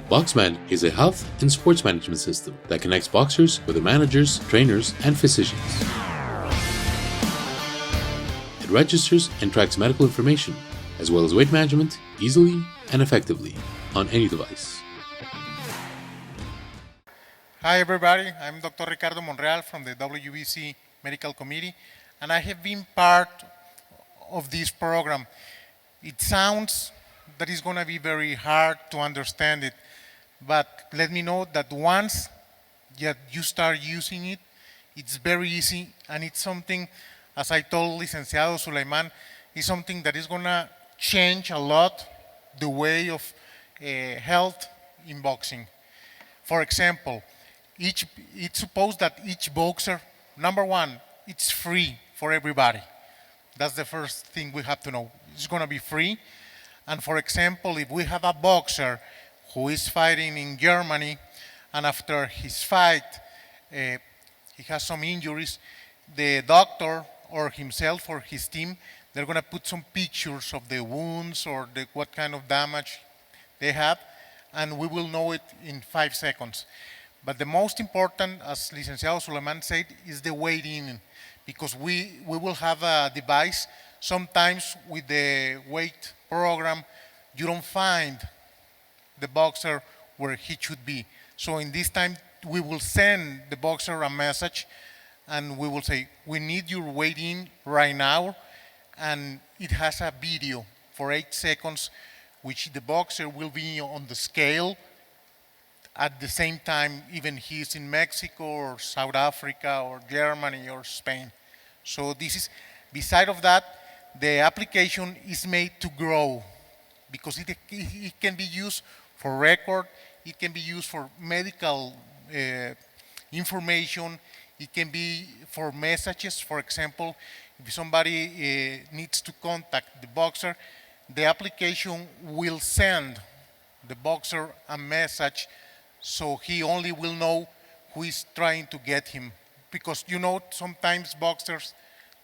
BoxMed is a health and sports management system that connects boxers with the managers, trainers, and physicians. It registers and tracks medical information, as well as weight management, easily and effectively on any device. Hi everybody, I'm Dr. Ricardo Monreal from the WBC Medical Committee, and I have been part of this program. It sounds that it's going to be very hard to understand it, but let me know that once you start using it, it's very easy, and it's something, as I told Licenciado Sulaiman, is something that is going to change a lot the way of health in boxing. For example, it's supposed that each boxer, number one, it's free for everybody. That's the first thing we have to know. It's going to be free. And for example, if we have a boxer who is fighting in Germany, and after his fight, he has some injuries, the doctor or himself or his team, they're going to put some pictures of the wounds or what kind of damage they have, and we will know it in 5 seconds. But the most important, as Licenciado Suleiman said, is the weight-in, because we will have a device. Sometimes with the weight program, you don't find the boxer where he should be. So in this time, we will send the boxer a message, and we will say, we need your weight-in right now, and it has a video for 8 seconds, which the boxer will be on the scale at the same time, even he's in Mexico or South Africa or Germany or Spain. So this is, beside of that, the application is made to grow, because it can be used for record, it can be used for medical information, it can be for messages. For example, if somebody needs to contact the boxer, the application will send the boxer a message, so he only will know who is trying to get him. Because sometimes boxers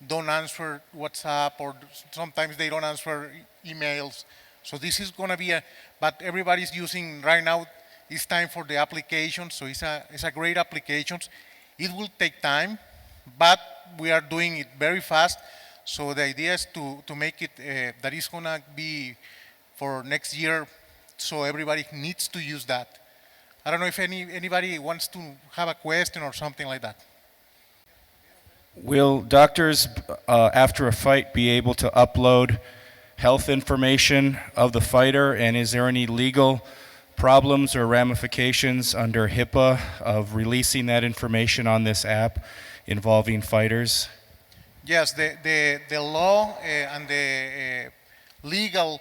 don't answer WhatsApp, or sometimes they don't answer emails. So this is going to be but everybody's using right now, it's time for the application, so it's a great application. It will take time, but we are doing it very fast. So the idea is to make it, that is going to be for next year, so everybody needs to use that. I don't know if anybody wants to have a question or something like that. Will doctors, after a fight, be able to upload health information of the fighter, and is there any legal problems or ramifications under HIPAA of releasing that information on this app involving fighters? Yes, the law and the legal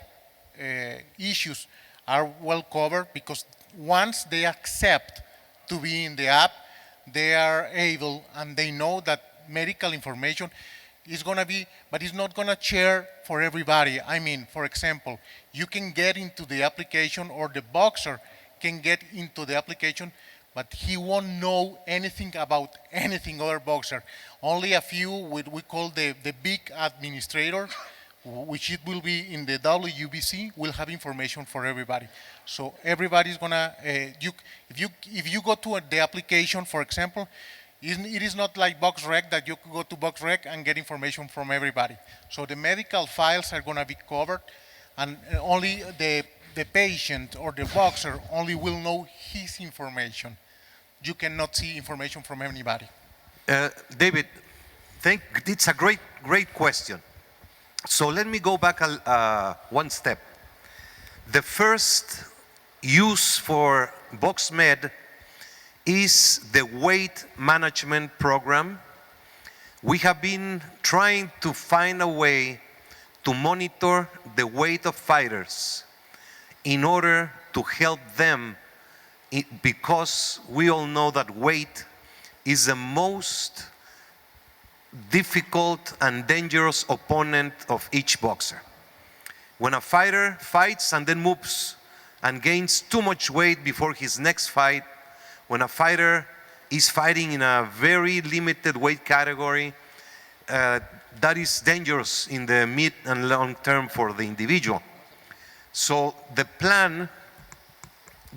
issues are well covered, because once they accept to be in the app, they are able, and they know that medical information is going to be, but it's not going to share for everybody. I mean, for example, you can get into the application, or the boxer can get into the application, but he won't know anything about anything other boxer. Only a few, we call the big administrator, which it will be in the WBC, will have information for everybody. So everybody's gonna, if you go to the application, for example, it is not like BoxRec that you could go to BoxRec and get information from everybody. So the medical files are gonna be covered, and only the patient or the boxer only will know his information. You cannot see information from anybody. David, it's a great question. So let me go back one step. The first use for BoxMed is the weight management program. We have been trying to find a way to monitor the weight of fighters in order to help them, because we all know that weight is the most difficult and dangerous opponent of each boxer. When a fighter fights and then moves and gains too much weight before his next fight, when a fighter is fighting in a very limited weight category, that is dangerous in the mid and long term for the individual. So the plan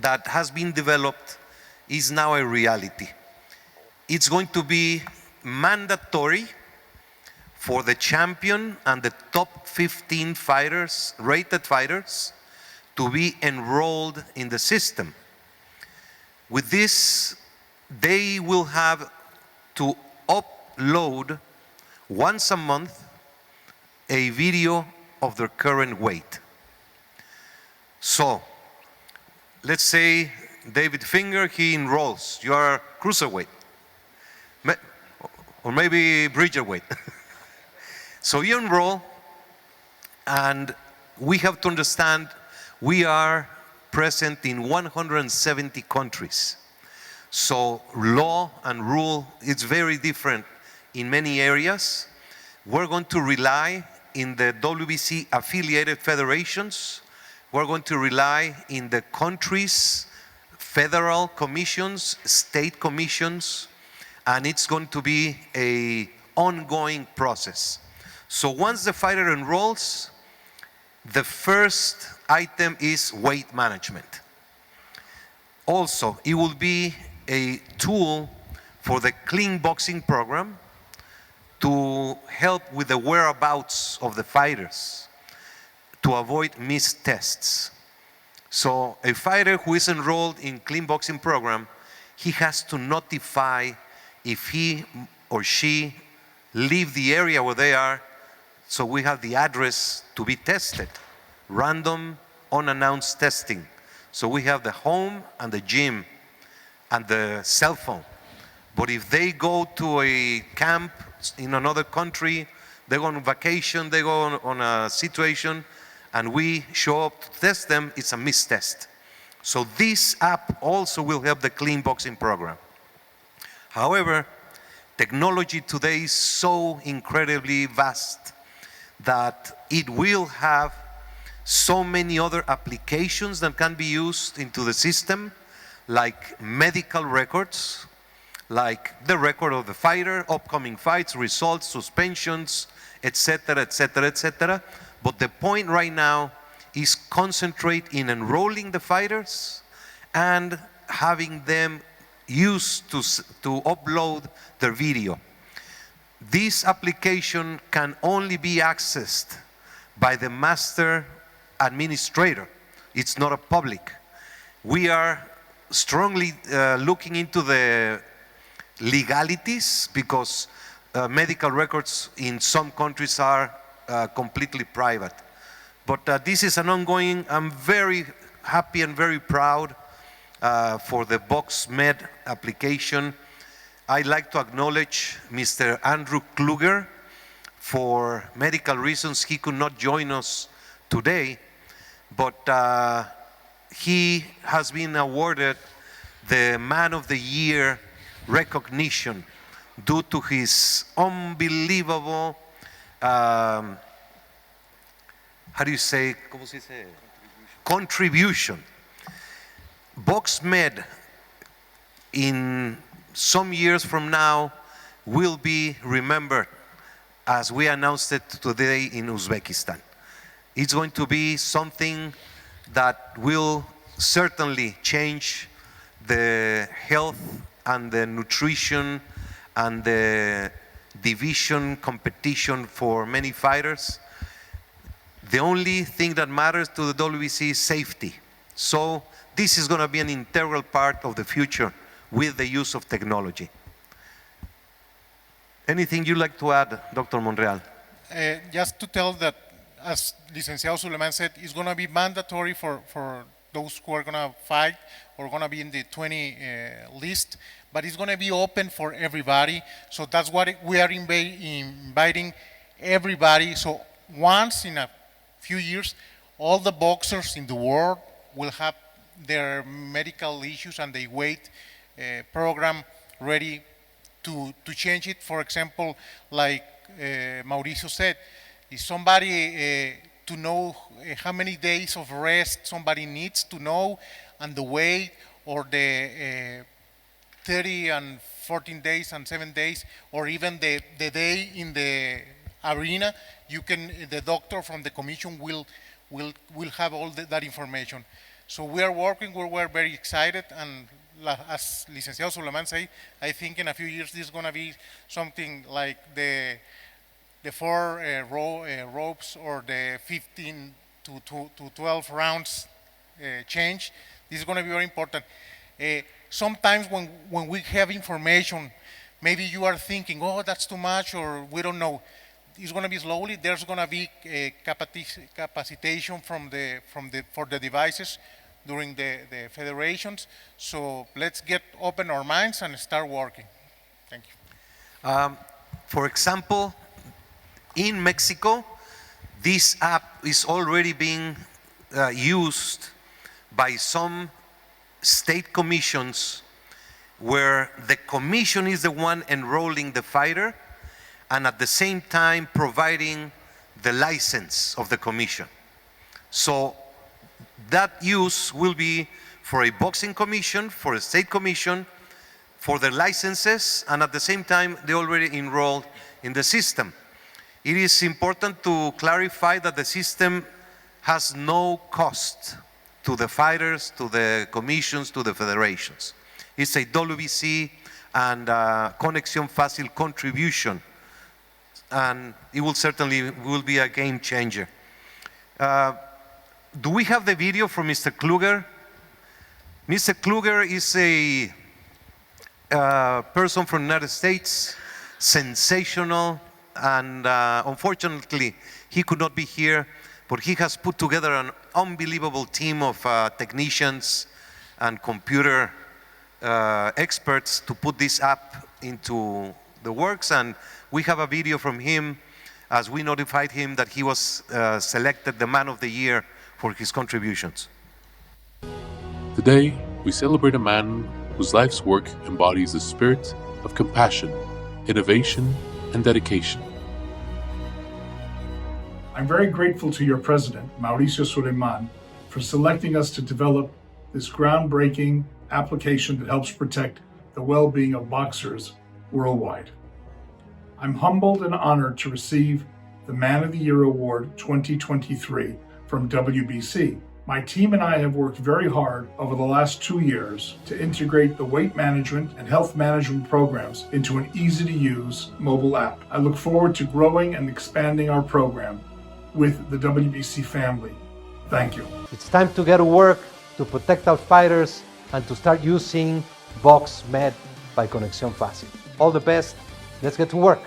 that has been developed is now a reality. It's going to be mandatory for the champion and the top 15 fighters, rated fighters, to be enrolled in the system. With this, they will have to upload once a month a video of their current weight. So, let's say David Finger, he enrolls. You are cruiserweight, or maybe Bridger weight. So you enroll, and we have to understand we are present in 170 countries. So law and rule is very different in many areas. We're going to rely in the WBC affiliated federations. We're going to rely in the countries, federal commissions, state commissions, and it's going to be an ongoing process. So once the fighter enrolls, the first item is weight management. Also, it will be a tool for the clean boxing program to help with the whereabouts of the fighters, to avoid missed tests. So a fighter who is enrolled in clean boxing program, he has to notify if he or she leave the area where they are, so we have the address to be tested. Random, unannounced testing. So we have the home and the gym and the cell phone. But if they go to a camp in another country, they go on vacation, they go on a situation, and we show up to test them, it's a missed test. So this app also will help the clean boxing program. However, technology today is so incredibly vast that it will have so many other applications that can be used into the system, like medical records, like the record of the fighter, upcoming fights, results, suspensions, etc., etc., etc. But the point right now is concentrate in enrolling the fighters and having them used to upload their video. This application can only be accessed by the master administrator. It's not a public. We are strongly looking into the legalities because medical records in some countries are completely private. But this is an ongoing, I'm very happy and very proud for the BoxMed application. I'd like to acknowledge Mr. Andrew Kluger. For medical reasons, he could not join us today, but he has been awarded the Man of the Year recognition due to his unbelievable, how do you say, contribution. BoxMed in some years from now will be remembered as we announced it today in Uzbekistan. It's going to be something that will certainly change the health and the nutrition and the division competition for many fighters. The only thing that matters to the WBC is safety. So this is going to be an integral part of the future with the use of technology. Anything you'd like to add, Dr. Monreal? Just to tell that, as Licenciado Suleiman said, it's going to be mandatory for those who are going to fight or going to be in the 20 list, but it's going to be open for everybody. So that's what we are inviting everybody. So once in a few years, all the boxers in the world will have their medical issues and the weight program ready to change it. For example, like Mauricio said, if somebody to know how many days of rest somebody needs to know, and the weight, or the 30 and 14 days and 7 days, or even the day in the arena, you can, the doctor from the commission will have all that information. So we are working, we're very excited, and as Licenciado Suleiman said, I think in a few years this is going to be something like the 4 ropes or the 15 to 12 rounds change. This is going to be very important. Sometimes when we have information, maybe you are thinking, oh, that's too much, or we don't know. It's going to be slowly. There's going to be capacitation for the devices during the federations. So let's open our minds and start working. Thank you. For example, in Mexico, this app is already being used by some state commissions where the commission is the one enrolling the fighter and at the same time providing the license of the commission. So that use will be for a boxing commission, for a state commission, for their licenses, and at the same time they already enrolled in the system. It is important to clarify that the system has no cost to the fighters, to the commissions, to the federations. It's a WBC and Conexión Fácil contribution, and it will certainly be a game changer. Do we have the video from Mr. Kluger? Mr. Kluger is a person from the United States, sensational, and unfortunately he could not be here, but he has put together an unbelievable team of technicians and computer experts to put this app into the works, and we have a video from him as we notified him that he was selected the Man of the Year for his contributions. Today, we celebrate a man whose life's work embodies the spirit of compassion, innovation, and dedication. I'm very grateful to your president, Mauricio Suleiman, for selecting us to develop this groundbreaking application that helps protect the well-being of boxers worldwide. I'm humbled and honored to receive the Man of the Year Award 2023 from WBC. My team and I have worked very hard over the last 2 years to integrate the weight management and health management programs into an easy-to-use mobile app. I look forward to growing and expanding our program with the WBC family. Thank you. It's time to get to work to protect our fighters and to start using BoxMed by Conexión Fácil. All the best. Let's get to work.